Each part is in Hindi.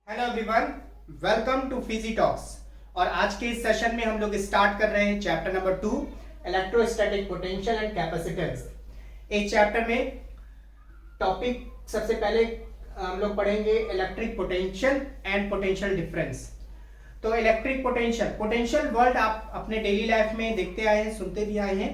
Hello everyone, welcome to Physi Talks. और आज के इस सेशन में हम लोग स्टार्ट कर रहे हैं chapter number 2, electrostatic potential and capacitance. इस चैप्टर में टॉपिक सबसे पहले हम लोग पढ़ेंगे electric potential and potential difference. तो इलेक्ट्रिक पोटेंशियल वर्ड आप अपने डेली लाइफ में देखते आए हैं, सुनते भी आए हैं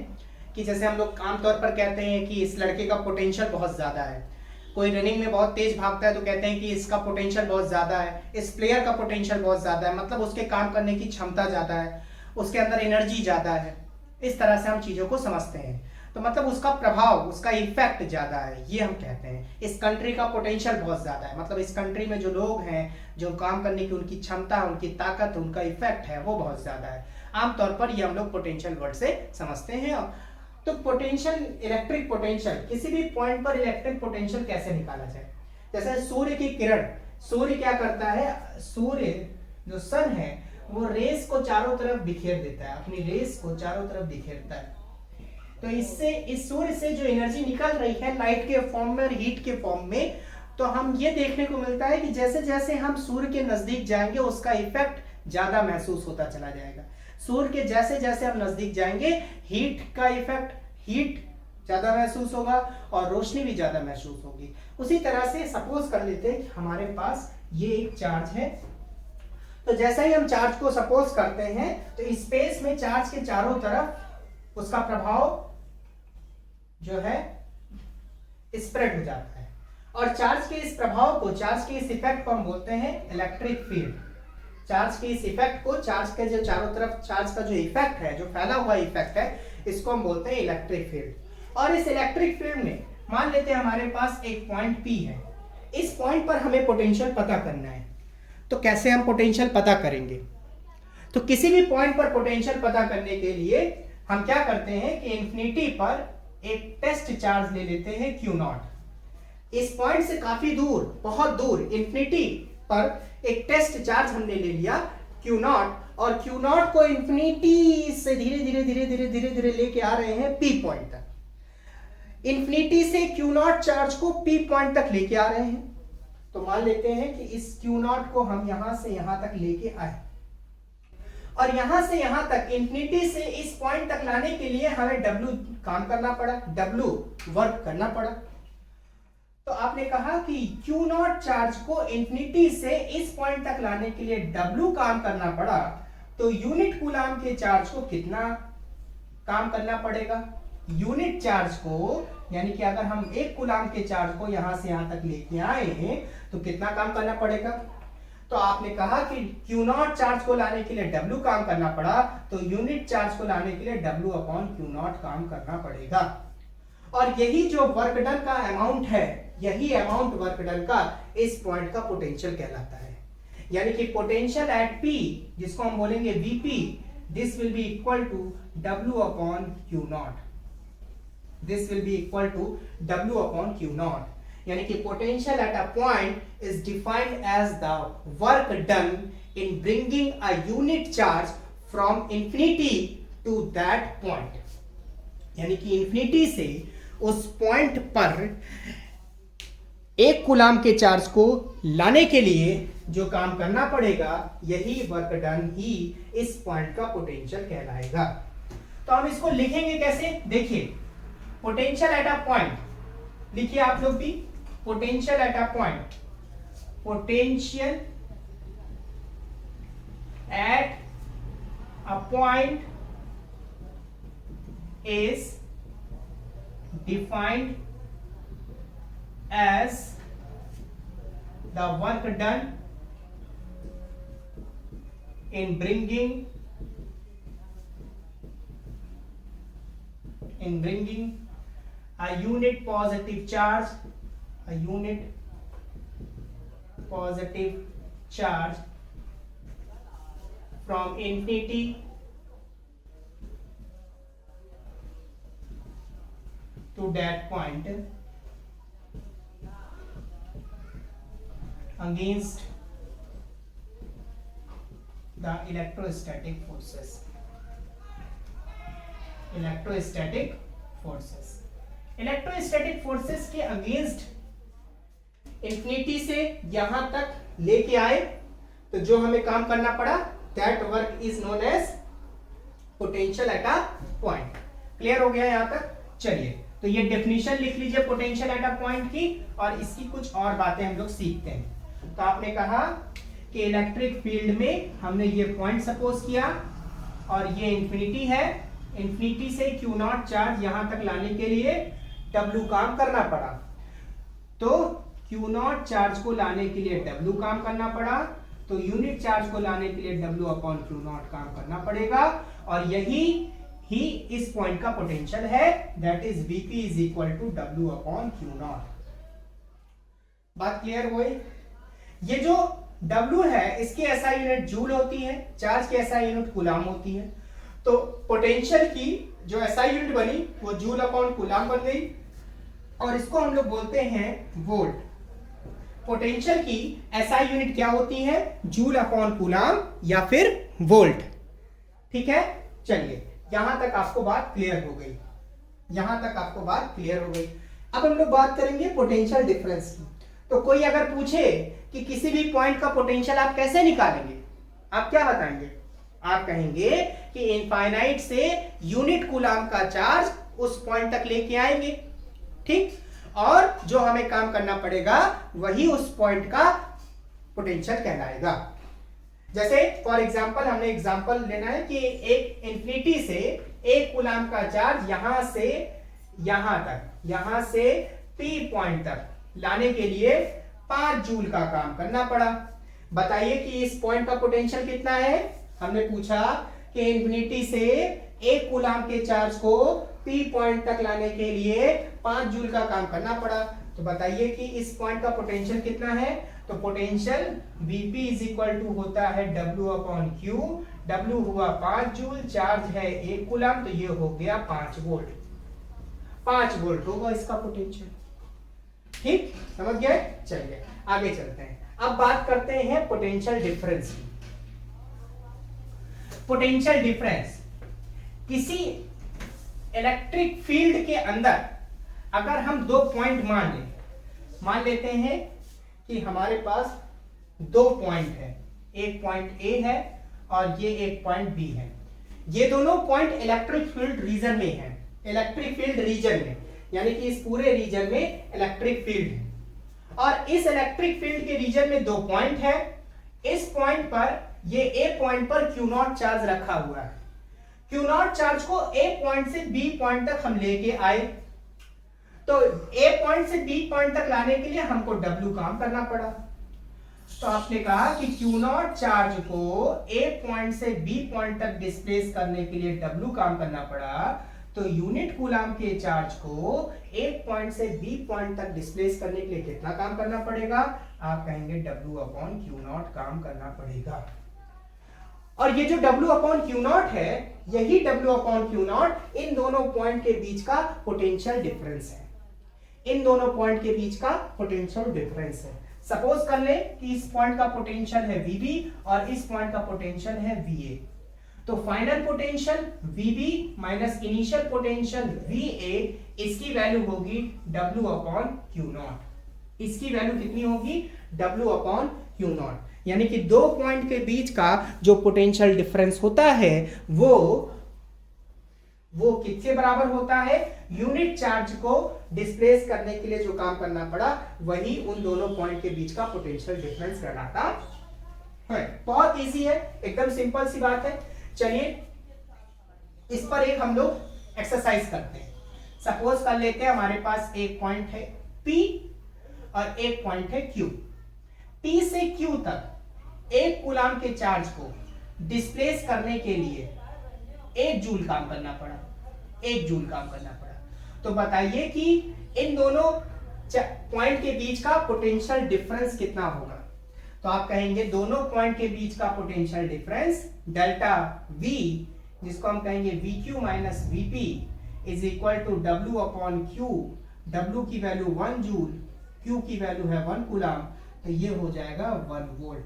कि जैसे हम लोग आमतौर पर कहते हैं कि इस लड़के का पोटेंशियल बहुत ज़्यादा है। कोई रनिंग में बहुत तेज भागता है तो कहते हैं कि इसका पोटेंशियल बहुत ज़्यादा है, इस प्लेयर का पोटेंशियल बहुत ज़्यादा है, मतलब उसके काम करने की क्षमता ज़्यादा है, उसके अंदर एनर्जी ज़्यादा है। इस तरह से हम चीज़ों को समझते हैं। तो मतलब उसका प्रभाव, उसका इफेक्ट ज़्यादा है, ये हम कहते हैं। इस कंट्री का पोटेंशियल बहुत ज़्यादा है, मतलब इस कंट्री में जो लोग हैं, जो काम करने की उनकी क्षमता है, उनकी ताकत, उनका इफेक्ट है, वो बहुत ज़्यादा है। आमतौर पर ये हम लोग पोटेंशियल वर्ड से समझते हैं। तो पोटेंशियल, इलेक्ट्रिक पोटेंशियल, किसी भी पॉइंट पर इलेक्ट्रिक पोटेंशियल कैसे निकाला जाए। जैसे सूर्य की किरण, सूर्य क्या करता है, सूर्य जो सन है वो रेस को चारों तरफ बिखेर देता है, अपनी रेस को चारों तरफ बिखेरता है। तो इससे, इस सूर्य से जो एनर्जी निकल रही है लाइट के फॉर्म में और हीट के फॉर्म में, तो हम ये देखने को मिलता है कि जैसे जैसे हम सूर्य के नजदीक जाएंगे उसका इफेक्ट ज्यादा महसूस होता चला जाएगा। सूर्य के जैसे जैसे हम नजदीक जाएंगे हीट का इफेक्ट, हीट ज्यादा महसूस होगा और रोशनी भी ज्यादा महसूस होगी। उसी तरह से सपोज कर लेते हैं कि हमारे पास ये एक चार्ज है। तो जैसे ही हम चार्ज को सपोज करते हैं तो स्पेस में चार्ज के चारों तरफ उसका प्रभाव जो है स्प्रेड हो जाता है, और चार्ज के इस प्रभाव को, चार्ज के इस इफेक्ट को हम बोलते हैं इलेक्ट्रिक फील्ड। चार्ज के इस इफेक्ट को, चार्ज के जो चारों तरफ चार्ज का जो इफेक्ट है, जो फैला हुआ इफेक्ट है, इसको हम बोलते हैं इलेक्ट्रिक फील्ड। और इस इलेक्ट्रिक फील्ड में मान लेते हैं हमारे पास एक पॉइंट P है। इस पॉइंट पर हमें पोटेंशियल पता करना है। तो कैसे हम पोटेंशियल पता करेंगे? तो किसी भी पॉइंट पर पोटेंशियल पता करने के लिए हम क्या करते हैं कि इंफिनिटी पर एक टेस्ट चार्ज ले लेते हैं Q0। इस पॉइंट से काफी दूर, बहुत दूर इंफिनिटी पर एक टेस्ट चार्ज हमने ले लिया Q0, और Q0 को इंफिनिटी से धीरे धीरे धीरे धीरे धीरे धीरे लेके आ रहे हैं P पॉइंट तक। इंफिनिटी से Q0 चार्ज को P पॉइंट तक लेके आ रहे हैं। तो मान लेते हैं कि इस Q0 को हम यहां से यहां तक लेके आए, और यहां से यहां तक इंफिनिटी से इस पॉइंट तक लाने के लिए हमें W काम करना पड़ा, W वर्क करना पड़ा। तो आपने कहा कि Q0 चार्ज को इंफिनिटी से इस पॉइंट तक लाने के लिए W काम करना पड़ा, तो यूनिट कूलाम के चार्ज को कितना काम करना पड़ेगा? यूनिट चार्ज को, यानी कि अगर हम एक कूलाम के चार्ज को यहां से यहां तक लेके आए हैं तो कितना काम करना पड़ेगा? तो आपने कहा कि Q0 चार्ज को लाने के लिए W काम करना पड़ा, तो यूनिट चार्ज को लाने के लिए W अपॉन Q0 काम करना पड़ेगा। और यही जो वर्क डन का अमाउंट है, यही अमाउंट वर्क डन का इस पॉइंट का पोटेंशियल कहलाता है। यानी कि पोटेंशियल एट P, जिसको हम बोलेंगे VP, this will be equal to W upon Q0। This will be equal to W upon Q0। यानी कि potential at a point is defined as the work done in bringing a unit charge from infinity to that point. यानी कि इंफिनिटी से उस पॉइंट पर एक कूलाम के चार्ज को लाने के लिए जो काम करना पड़ेगा, यही वर्क डन ही इस पॉइंट का पोटेंशियल कहलाएगा। तो हम इसको लिखेंगे कैसे? देखिए, पोटेंशियल एट अ पॉइंट लिखिए आप लोग भी, potential at a point, potential at a point is defined as the work done in bringing a unit positive charge, a unit positive charge from infinity to that point against the electrostatic forces. Electrostatic forces, electrostatic forces के अगेंस्ट इंफिनिटी से यहां तक लेके आए तो जो हमें काम करना पड़ा, that work is known as potential at a point. Clear हो गया यहां तक? चलिए, तो ये डेफिनेशन लिख लीजिए पोटेंशियल एट अ पॉइंट की, और इसकी कुछ और बातें हम लोग सीखते हैं। तो आपने कहा कि इलेक्ट्रिक फील्ड में हमने ये पॉइंट सपोज किया और ये इंफिनिटी है, इंफिनिटी से क्यू नॉट चार्ज यहां तक लाने के लिए W काम करना पड़ा। तो क्यू नॉट चार्ज को लाने के लिए W काम करना पड़ा, तो यूनिट चार्ज को लाने के लिए W अपॉन क्यू नॉट काम करना पड़ेगा, और यही ही इस पॉइंट का पोटेंशियल है, that is Vp is equal to W upon Q naught. बात क्लियर हुई? ये जो W है इसकी SI यूनिट जूल होती है, चार्ज की SI यूनिट कूलाम होती है, तो पोटेंशियल की जो SI यूनिट बनी वो जूल अपॉन कूलाम बन गई, और इसको हम लोग बोलते हैं वोल्ट। पोटेंशियल की SI यूनिट क्या होती है? जूल अपॉन कूलाम या फिर वोल्ट। ठीक है, चलिए यहां तक आपको बात क्लियर हो गई, यहां तक आपको बात क्लियर हो गई। अब हम लोग बात करेंगे पोटेंशियल डिफरेंस की। तो कोई अगर पूछे कि किसी भी पॉइंट का पोटेंशियल आप कैसे निकालेंगे, आप क्या बताएंगे? आप कहेंगे कि इनफाइनाइट से यूनिट कूलाम का चार्ज उस पॉइंट तक लेके आएंगे, ठीक, और जो हमें काम करना पड़ेगा वही उस पॉइंट का पोटेंशियल कहलाएगा। जैसे फॉर एग्जांपल हमने एग्जांपल लेना है कि एक इंफिनिटी से एक कूलाम का चार्ज यहां से यहां तक, यहां से P पॉइंट तक लाने के लिए 5 जूल का काम करना पड़ा। बताइए कि इस पॉइंट का पोटेंशियल कितना है? हमने पूछा कि इंफिनिटी से एक कूलाम के चार्ज को P पॉइंट तक लाने के लिए 5 जूल का काम करना पड़ा। तो बताइए कि इस पॉइंट का पोटेंशियल कितना है? तो potential Vp is equal to होता है W अपॉन Q। W हुआ 5 जूल, चार्ज है 1 कूलाम, तो ये हो गया 5 वोल्ट। 5 वोल्ट होगा इसका पोटेंशियल। ठीक, समझ गए? चलिए आगे चलते हैं। अब बात करते हैं पोटेंशियल डिफरेंस की। पोटेंशियल डिफरेंस किसी इलेक्ट्रिक फील्ड के अंदर अगर हम 2 पॉइंट मान लेते हैं कि हमारे पास 2 पॉइंट है, एक पॉइंट A है और ये एक पॉइंट B है। ये दोनों पॉइंट इलेक्ट्रिक फील्ड रीजन में है, इलेक्ट्रिक फील्ड रीजन में, यानी कि इस पूरे रीजन में इलेक्ट्रिक फील्ड है, और इस इलेक्ट्रिक फील्ड के रीजन में 2 पॉइंट है। इस पॉइंट पर, ये A पॉइंट पर क्यू नॉट चार्ज रखा हुआ है। क्यू नॉट चार्ज को A पॉइंट से B पॉइंट तक हम लेके आए, तो A पॉइंट से B पॉइंट तक लाने के लिए हमको W काम करना पड़ा। तो आपने कहा कि क्यू नॉट चार्ज को A पॉइंट से B पॉइंट तक डिस्प्लेस करने के लिए W काम करना पड़ा, तो यूनिट कूलाम के चार्ज को एक पॉइंट से B पॉइंट तक डिस्प्लेस करने के लिए कितना काम करना पड़ेगा? आप कहेंगे W अपॉन क्यू नॉट काम करना पड़ेगा। और ये जो W अपॉन क्यू नॉट है, यही W upon Q not in दोनों पॉइंट के बीच का पोटेंशियल डिफरेंस है। इन दोनों पॉइंट के बीच का पोटेंशियल डिफरेंस है। सपोज कर ले कि इस पॉइंट का पोटेंशियल है VB और इस पॉइंट का पोटेंशियल है VA, तो final potential VB minus initial potential VA, इसकी वैल्यू होगी W अपॉन क्यू नॉट। इसकी वैल्यू कितनी होगी? W upon Q not. यानी कि 2 पॉइंट के बीच का जो पोटेंशियल डिफरेंस होता है वो किसके बराबर होता है? यूनिट चार्ज को डिस्प्लेस करने के लिए जो काम करना पड़ा वही उन दोनों पॉइंट के बीच का पोटेंशियल डिफरेंस कहलाता है। बहुत इजी है, एकदम सिंपल सी बात है। चलिए इस पर एक हम लोग एक्सरसाइज करते हैं। सपोज कर लेते हैं हमारे पास एक पॉइंट है P और एक पॉइंट है Q। P से Q तक एक कूलाम के चार्ज को डिस्प्लेस करने के लिए 1 जूल काम करना पड़ा, 1 जूल काम करना पड़ा। तो बताइए कि इन दोनों पॉइंट के बीच का पोटेंशियल डिफरेंस कितना होगा? तो आप कहेंगे दोनों पॉइंट के बीच का पोटेंशियल डिफरेंस डेल्टा V, जिसको हम कहेंगे VQ minus VP is equal to W upon Q। W की वैल्यू 1 जूल, Q की वैल्यू है 1 कूलाम, तो ये हो जाएगा 1 वोल्ट।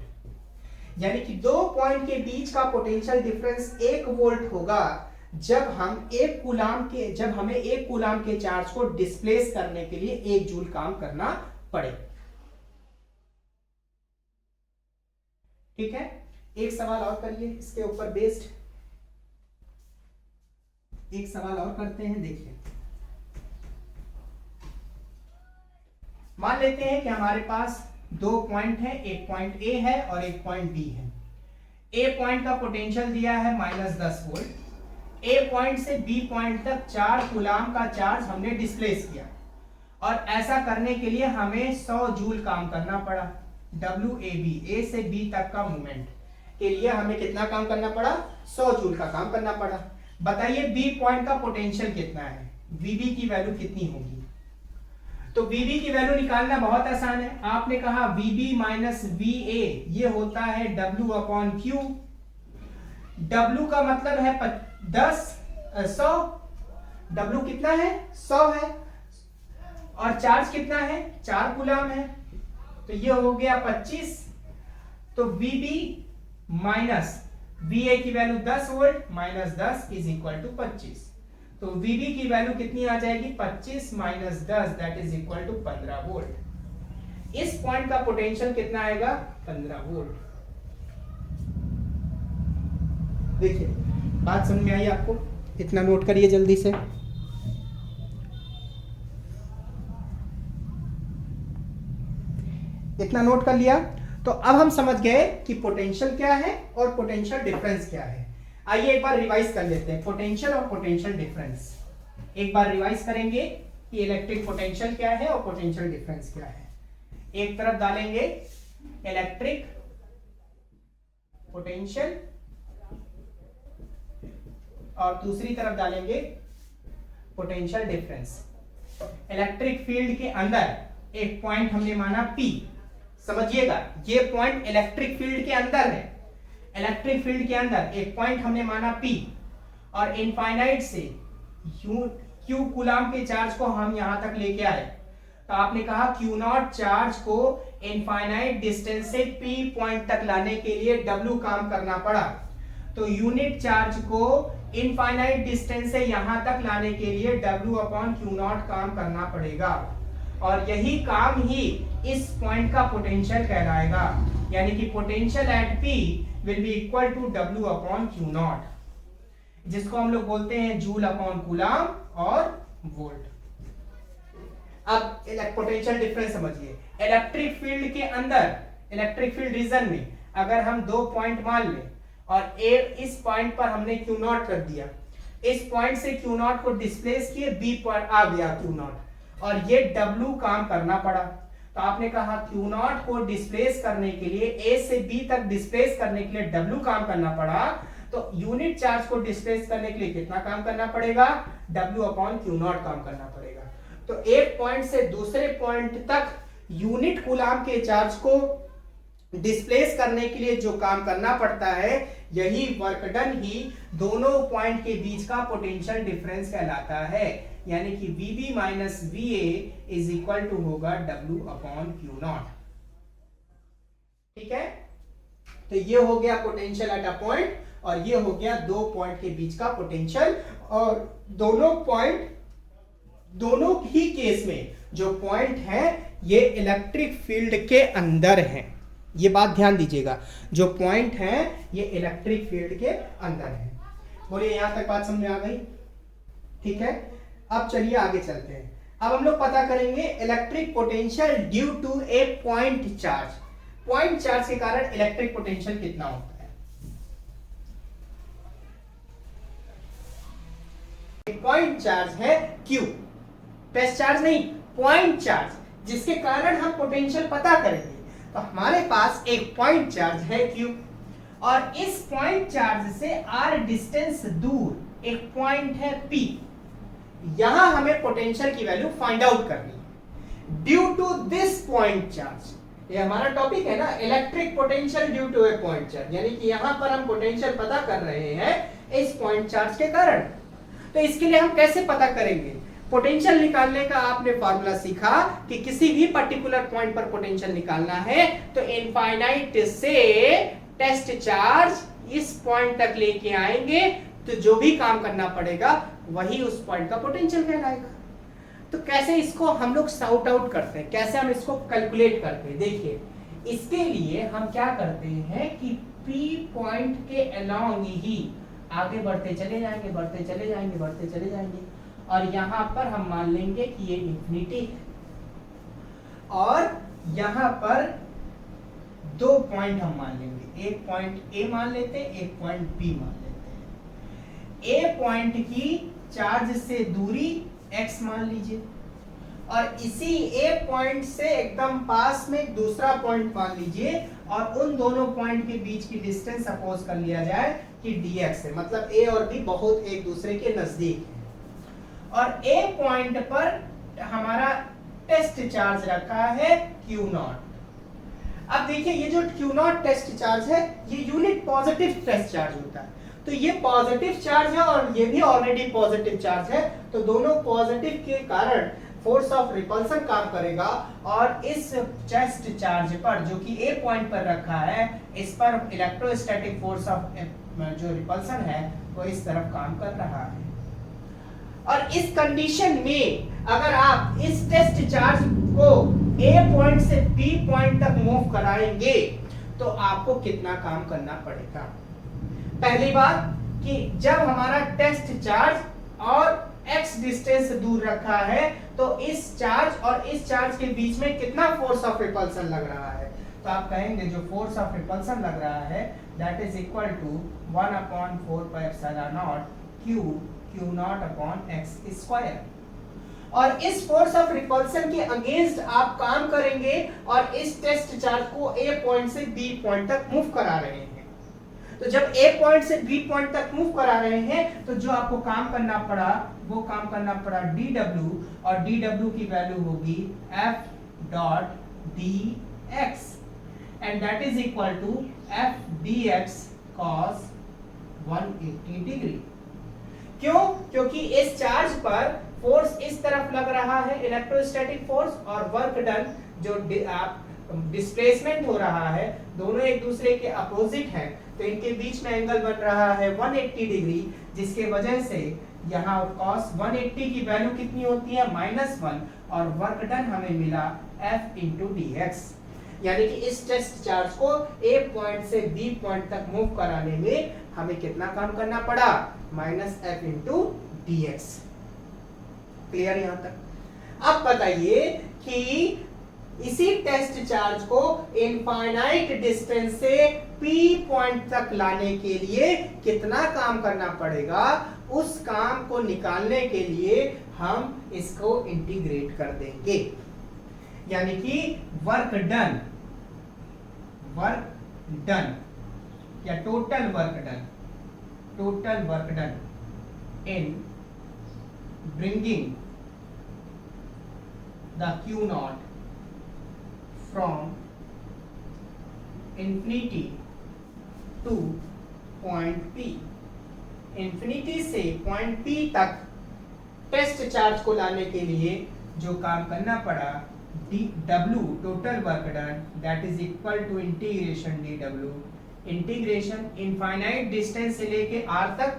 यानी कि 2 पॉइंट के बीच का पोटेंशियल डिफरेंस 1 वोल्ट होगा जब हमें एक कूलाम के चार्ज को डिस्प्लेस करने के लिए 1 जूल काम करना पड़े। ठीक है, एक सवाल और करिए इसके ऊपर बेस्ड, एक सवाल और करते हैं। देखिए, मान लेते हैं कि हमारे पास दो पॉइंट है, एक पॉइंट ए है और एक पॉइंट बी है। ए पॉइंट का पोटेंशियल दिया है -10 वोल्ट। ए पॉइंट से बी पॉइंट तक 4 कूलाम का चार्ज हमने डिस्प्लेस किया, और ऐसा करने के लिए हमें 100 जूल काम करना पड़ा। WAB, ए से बी तक का मूवमेंट के लिए हमें कितना काम करना पड़ा? 100 जूल का काम करना पड़ा। बताइए बी पॉइंट का पोटेंशियल कितना है, VB की वैल्यू कितनी होगी? तो VB की वैल्यू निकालना बहुत आसान है। आपने कहा VB माइनस VA, ये होता है W/Q। W का मतलब है 100, W कितना है? 100 है, और चार्ज कितना है? 4 कूलाम है, तो ये हो गया 25। तो VB माइनस VA की value 10 volt minus 10 is equal to 25। तो VB की वैल्यू कितनी आ जाएगी? 25 minus 10 that is equal to 15 volt. इस पॉइंट का पोटेंशियल कितना आएगा? 15 वोल्ट। देखिए, बात समझ में आई आपको? इतना नोट करिए जल्दी से। इतना नोट कर लिया तो अब हम समझ गए कि पोटेंशियल क्या है और पोटेंशियल डिफरेंस क्या है। आइए एक बार रिवाइज कर लेते हैं पोटेंशियल और पोटेंशियल डिफरेंस। एक बार रिवाइज करेंगे कि इलेक्ट्रिक पोटेंशियल क्या है और पोटेंशियल डिफरेंस क्या है। एक तरफ डालेंगे इलेक्ट्रिक पोटेंशियल और दूसरी तरफ डालेंगे पोटेंशियल डिफरेंस। इलेक्ट्रिक फील्ड के अंदर एक पॉइंट हमने माना P, समझिएगा ये पॉइंट इलेक्ट्रिक फील्ड के अंदर है। इलेक्ट्रिक फील्ड के अंदर एक पॉइंट हमने माना P, और इनफाइनाइट से Q कूलाम के चार्ज को हम यहां तक लेके आए। तो आपने कहा Q0 चार्ज को इनफाइनाइट डिस्टेंस से P पॉइंट तक लाने के लिए W काम करना पड़ा। तो यूनिट चार्ज को इनफाइनाइट डिस्टेंस से यहां तक लाने के लिए W/Q0 काम करना पड़ेगा, और यही काम ही इस पॉइंट का पोटेंशियल कहलाएगा। यानी कि potential at P will be equal to W/Q0, जिसको हम लोग बोलते हैं जूल/कूलाम और वोल्ट। अब पोटेंशियल डिफरेंस समझिए। इलेक्ट्रिक फील्ड के अंदर, इलेक्ट्रिक फील्ड रीजन में अगर हम दो पॉइंट मान लें और इस पॉइंट पर हमने Q0 कर दिया, इस पॉइंट से Q0 को डिस्प्लेस किए, B पर आ गया Q0, और ये W काम करना पड़ा। तो आपने कहा Q0 को डिस्प्लेस करने के लिए, A से B तक डिस्प्लेस करने के लिए W काम करना पड़ा। तो यूनिट चार्ज को डिस्प्लेस करने के लिए कितना काम करना पड़ेगा? W/Q0 काम करना पड़ेगा। तो एक पॉइंट से दूसरे पॉइंट तक यूनिट कूलाम के चार्ज को डिस्प्लेस करने के लिए जो काम करना पड़ता है, यही वर्क डन ही दोनों पॉइंट के बीच का पोटेंशियल डिफरेंस कहलाता है। यानी कि VB minus VA is equal to होगा W/Q0। ठीक है, तो ये हो गया पोटेंशियल एट अ पॉइंट, और ये हो गया दो पॉइंट के बीच का पोटेंशियल। और दोनों पॉइंट, दोनों ही केस में जो पॉइंट है ये इलेक्ट्रिक फील्ड के अंदर है। ये बात ध्यान दीजिएगा, जो पॉइंट है ये इलेक्ट्रिक फील्ड के अंदर है। बोलिए यहां तक बात समझ में आ गई? ठीक है, अब चलिए आगे चलते हैं। अब हम लोग पता करेंगे electric potential due to a point charge. Point charge के कारण इलेक्ट्रिक पोटेंशियल कितना होता है? पॉइंट चार्ज है Q, टेस्ट चार्ज नहीं, पॉइंट चार्ज, जिसके कारण हम पोटेंशियल पता करेंगे। तो हमारे पास एक पॉइंट चार्ज है Q, और इस पॉइंट चार्ज से R डिस्टेंस दूर एक पॉइंट है P। यहां हमें पोटेंशियल की वैल्यू फाइंड आउट करनी है due to this point charge. ये हमारा टॉपिक है ना, electric potential due to a point charge, यानी कि यहां पर हम पोटेंशियल पता कर रहे हैं इस पॉइंट चार्ज के कारण। तो इसके लिए हम कैसे पता करेंगे? पोटेंशियल निकालने का आपने फार्मूला सीखा कि किसी भी पर्टिकुलर पॉइंट पर पोटेंशियल निकालना है तो इनफाइनाइट से टेस्ट चार्ज इस पॉइंट तक लेके आएंगे, तो जो भी काम करना पड़ेगा वही उस पॉइंट का पोटेंशियल कहलाएगा। तो कैसे इसको हम लोग सॉर्ट आउट करते हैं, कैसे हम इसको कैलकुलेट करते हैं? देखिए, इसके लिए हम क्या करते हैं कि P पॉइंट के अलोंग ही आगे बढ़ते चले जाएंगे, बढ़ते चले जाएंगे, बढ़ते चले जाएंगे, और यहां पर हम मान लेंगे कि ये इंफिनिटी है, और यहां पर 2 पॉइंट हम मान लेंगे, एक पॉइंट A मान लेते हैं, एक पॉइंट B मान लेते हैं। A पॉइंट की चार्ज से दूरी x मान लीजिए, और इसी A पॉइंट से एकदम पास में एक दूसरा पॉइंट मान लीजिए, और उन दोनों पॉइंट के बीच की डिस्टेंस सपोज कर लिया जाए कि dx है, मतलब A और B बहुत एक दूसरे के नजदीक है। और A पॉइंट पर हमारा टेस्ट चार्ज रखा है Q0। अब देखिए ये जो Q0 टेस्ट चार्ज है ये यूनिट पॉजिटिव टेस्ट चार्ज होता है, तो ये पॉजिटिव चार्ज है और ये भी ऑलरेडी पॉजिटिव चार्ज है, तो दोनों पॉजिटिव के कारण फोर्स ऑफ रिपल्सन काम करेगा, और इस टेस्ट चार्ज पर जो कि A पॉइंट पर रखा है, इस पर इलेक्ट्रोस्टैटिक फोर्स ऑफ जो रिपल्सन है वो इस तरफ काम कर रहा है। और इस कंडीशन में अगर आप इस टेस्ट चार्ज को A पॉइंट से B पॉइंट तक मूव कराएंगे तो आपको कितना काम करना पड़ेगा। पहली बात कि जब हमारा टेस्ट चार्ज और x डिस्टेंस दूर रखा है तो इस चार्ज और इस चार्ज के बीच में कितना फोर्स ऑफ रिपल्सन लग रहा है, तो आप कहेंगे जो फोर्स ऑफ रिपल्सन लग रहा है that is equal to 1/4πε0 Q0/x²। और इस फोर्स ऑफ रिपल्सन के अगेंस्ट आप काम करेंगे और इस टेस्ट चार्ज को A पॉइंट से B पॉइंट तक मूव करा रहे हैं। तो जब A पॉइंट से B पॉइंट तक मूव करा रहे हैं तो जो आपको काम करना पड़ा वो काम करना पड़ा dW, और dW की वैल्यू होगी F.dx, and that is equal to F.dx cos 180 degree. क्यों? क्योंकि इस चार्ज पर फोर्स इस तरफ लग रहा है, इलेक्ट्रोस्टैटिक फोर्स, और वर्क डन जो डिस्प्लेसमेंट हो रहा है दोनों एक दूसरे के अपोजिट हैं, तो इनके बीच में एंगल बन रहा है 180 डिग्री, जिसके वजह से यहाँ cos 180 की वैल्यू कितनी होती है -1, और वर्क डन हमें मिला F/dx। यानी कि इस टेस्ट चार्ज को A पॉइंट से B पॉइंट तक मूव कराने में हमें कितना काम करना पड़ा, -F/dx। क्लियर यहां तक? अब बताइए कि इसी टेस्ट चार्ज को इनफाइनाइट डिस्टेंस से P पॉइंट तक लाने के लिए कितना काम करना पड़ेगा, उस काम को निकालने के लिए हम इसको इंटीग्रेट कर देंगे। यानी कि वर्क डन या total work done in bringing the Q0 from infinity to point P, infinity से पॉइंट P तक टेस्ट चार्ज को लाने के लिए जो काम करना पड़ा dW total work done that is equal to integration dW, integration infinite distance से लेके r तक,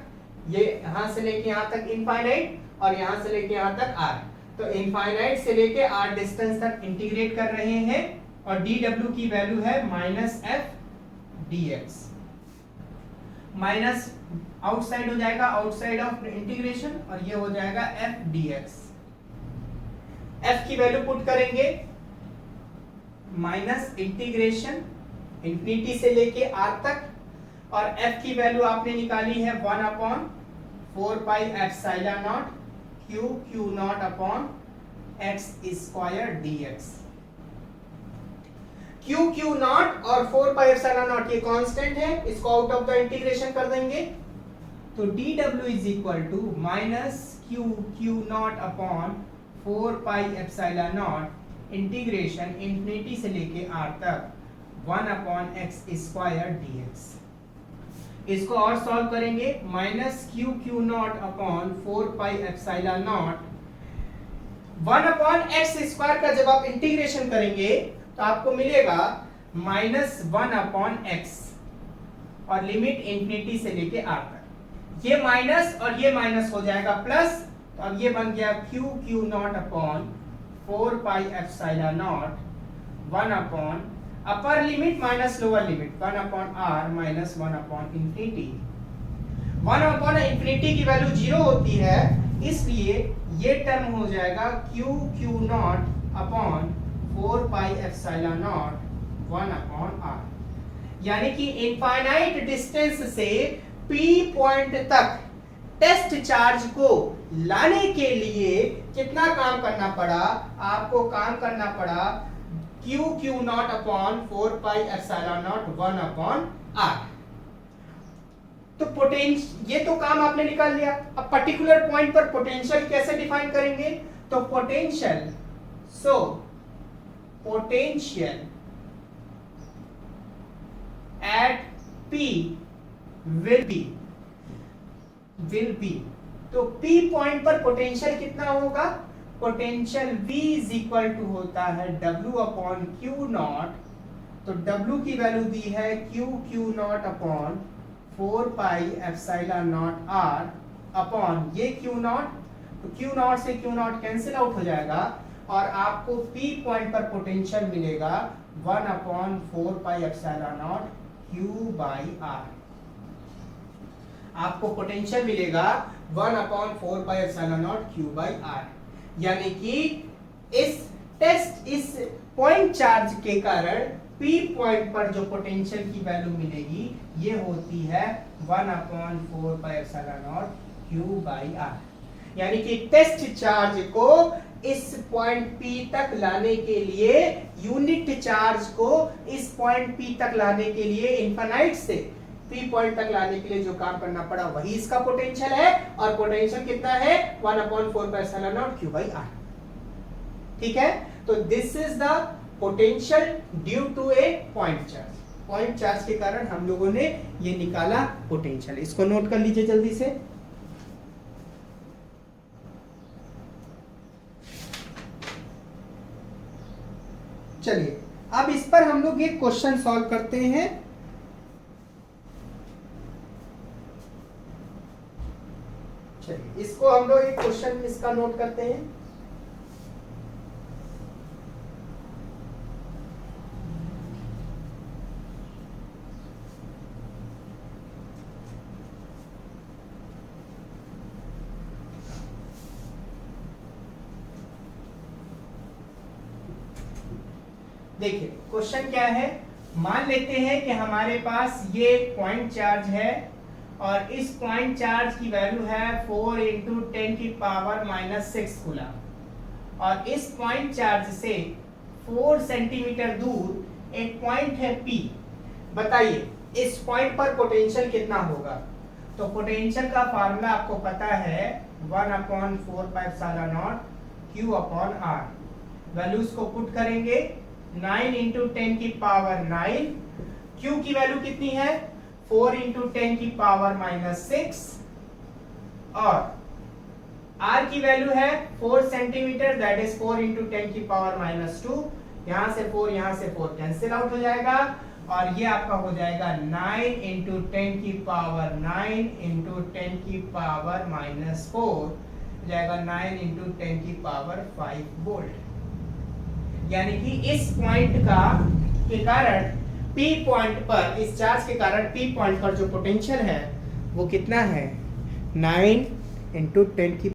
ये यहां से लेके यहां तक इनफाइनाइट और यहां से लेके यहां तक r, तो इनफाइनाइट से लेके r डिस्टेंस तक इंटीग्रेट कर रहे हैं, और dW की वैल्यू है -F/dx। माइनस आउटसाइड हो जाएगा, आउटसाइड ऑफ इंटीग्रेशन, और ये हो जाएगा F/dx। F की वैल्यू पुट करेंगे माइनस इंटीग्रेशन इंफिनिटी से लेके r तक, और F की वैल्यू आपने निकाली है 1/4πε0 Q0/x² Q0 और 4πε0 ये कांस्टेंट है, इसको आउट ऑफ द इंटीग्रेशन कर देंगे, तो dW is equal to -Q0/4πε0 integration infinity से लेके r तक 1/x² dx। इसको और सॉल्व करेंगे, -Q0/4πε0 1/x² का जब आप इंटीग्रेशन करेंगे तो आपको मिलेगा -1/x, और लिमिट इंफिनिटी से लेके r तक, ये माइनस और ये माइनस हो जाएगा प्लस, तो अब ये बन गया Q0/4πε0 1/x² upper limit minus lower limit 1/r माइनस 1/इंफिनिटी। 1/इंफिनिटी की वैल्यू 0 होती है, इसलिए ये टर्म हो जाएगा q0 upon 4 pi epsilon not 1/r। यानी कि इनफाइनाइट डिस्टेंस से p पॉइंट तक टेस्ट चार्ज को लाने के लिए कितना काम करना पड़ा? आपको काम करना पड़ा q0 upon 4 pi epsilon not 1/r। तो पोटेंशियल, ये तो काम आपने निकाल लिया। अब पर्टिकुलर पॉइंट पर पोटेंशियल कैसे डिफाइन करेंगे? तो potential, so potential at P will be, तो P पॉइंट पर पोटेंशियल कितना होगा? Potential V is equal to होता है W अपॉन Q0। तो W की वैल्यू दी है Q0 upon 4 pi epsilon not R upon ये Q0, तो Q0 से Q0 कैंसिल आउट हो जाएगा और आपको P पॉइंट पर पोटेंशियल मिलेगा 1/4 pi epsilon nought Q by R। आपको पोटेंशियल मिलेगा 1/4 pi epsilon nought Q by R। यानी कि इस पॉइंट चार्ज के कारण P पॉइंट पर जो पोटेंशियल की वैल्यू मिलेगी ये होती है 1/4 pi epsilon nought Q by R। यानी कि टेस्ट चार्ज को इस पॉइंट P तक लाने के लिए, यूनिट चार्ज को इस पॉइंट P तक लाने के लिए, इनफाइनाइट से P पॉइंट तक लाने के लिए जो काम करना पड़ा वही इसका पोटेंशियल है। और पोटेंशियल कितना है? 1/4 pi epsilon nought Q by R। ठीक है, तो this is the potential due to a point charge. Point charge के कारण हम लोगों ने ये निकाला पोटेंशियल। इसको नोट कर लीजिए जल्दी से। चलिए अब इस पर हम लोग एक क्वेश्चन सॉल्व करते हैं। चलिए इसको हम लोग एक क्वेश्चन इसका नोट करते हैं। देखिए क्वेश्चन क्या है। मान लेते हैं कि हमारे पास ये पॉइंट चार्ज है और इस पॉइंट चार्ज की वैल्यू है 4 × 10⁻⁻6 कूलम और इस पॉइंट चार्ज से 4 सेंटीमीटर दूर एक पॉइंट है P। बताइए इस पॉइंट पर पोटेंशियल कितना होगा? तो पोटेंशियल का फार्मूला आपको पता है 1/4 pi epsilon nought Q upon R। Values को पुट करेंगे 9 × 10⁻⁹। Q की वैल्यू कितनी है? 4 × 10⁻⁻6 और R की वैल्यू है 4 सेंटीमीटर, दैट इज 4 × 10⁻⁻2। यहां से 4 कैंसिल आउट हो जाएगा और ये आपका हो जाएगा 9 × 10⁻9 × 10⁻⁻4 जाएगा 9 × 10⁵ वोल्ट। यानी कि इस पॉइंट के कारण P पॉइंट पर, इस चार्ज के कारण P पॉइंट पर जो पोटेंशियल है वो कितना है? 9 × 10⁻⁻4